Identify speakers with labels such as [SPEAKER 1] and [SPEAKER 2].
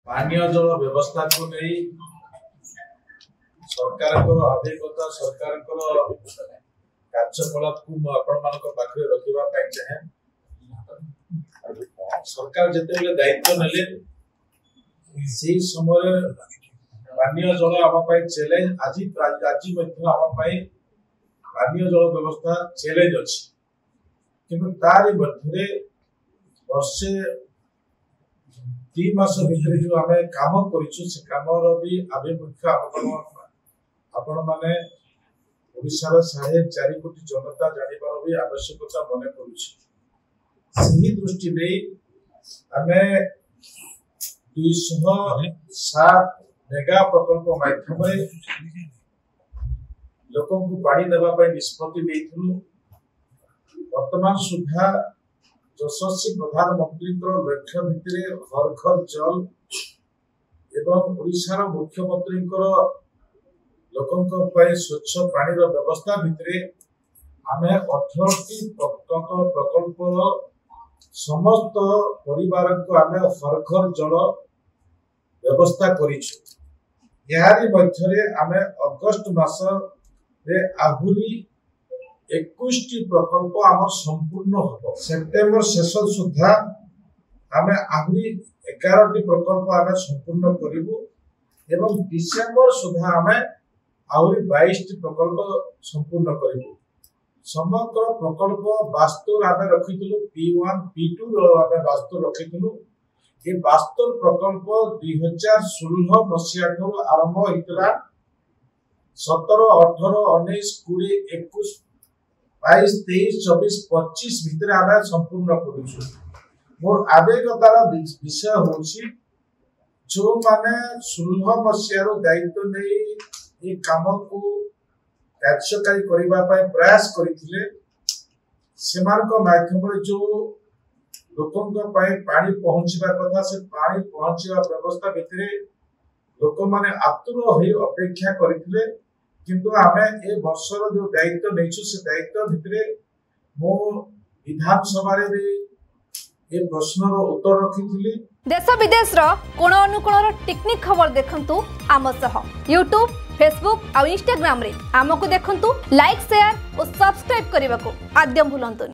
[SPEAKER 1] पानीय जल व्यवस्था को नहीं सरकार को अभिज्ञता सरकार कार्यकलाप को पाखे रखा चाहे सरकार जिते दायित्व नेले से समय पानीय जल आम चैलेंज आज आम पानीय जल व्यवस्था चैलेंज अच्छी किंतु तारी मध्य वर्षे 3 मास भीतर जो आम काम कर भी आभिमुख्य आपण मैंने ओडिशार 4.5 कोटी जनता जानिबार भी आवश्यकता मन करुछि दृष्टि नहीं आम 207 मेगा प्रकल्प माध्यम लोक पानी देवाई निष्पत्ति वर्तमान सुधा यशस्वी प्रधानमंत्री लक्ष्य भितर हर घर जल एवं ओडिशार मुख्यमंत्री लोकों स्वच्छ पानी व्यवस्था भितर आम 18टी प्रकल्प समस्त परिवार को आम हर घर जल व्यवस्था करी आम अगस्ट मास आहुरी 21टी प्रकल्प आम संपूर्ण हम सेप्टेम्बर शेष सुधा आम आहरी 11टी प्रकल्प आम संपूर्ण करूँ एवं डिसेम्बर सुधा आम आहरी 22टी प्रकल्प संपूर्ण करूँ समग्र प्रकल्प वास्तव आम रखी P1 P2 आम वास्तव रखी ये वास्तव प्रकल्प 2016 मसीहा आरंभ होता 17, 18, 19, 20, 21, 22, 23, 24, 25 भितर आम संपूर्ण करुछु मोर आवेगतार विषय हूँ जो माने 16 मसीहार दायित्व नहीं ये काम को कार्यकारी करने प्रयास करते माध्यम जो लोकों पानी पहुंचवा कथा से पानी पहुंचवा व्यवस्था भितर लोक मैंने आतुर हो अपेक्षा करते किंतु आम ए वर्षर जो दायित्व नहीं से दायित्व भितर मो विधानसभा भी ये प्रश्न उत्तर रखी
[SPEAKER 2] देश विदेश कोण अनुकोण टेक्निक खबर देखंतु आम सह यूट्यूब फेसबुक और इंस्टाग्राम रे आमको देखंतु लाइक शेयर और सब्सक्राइब करने को आद्यम भूलंतु।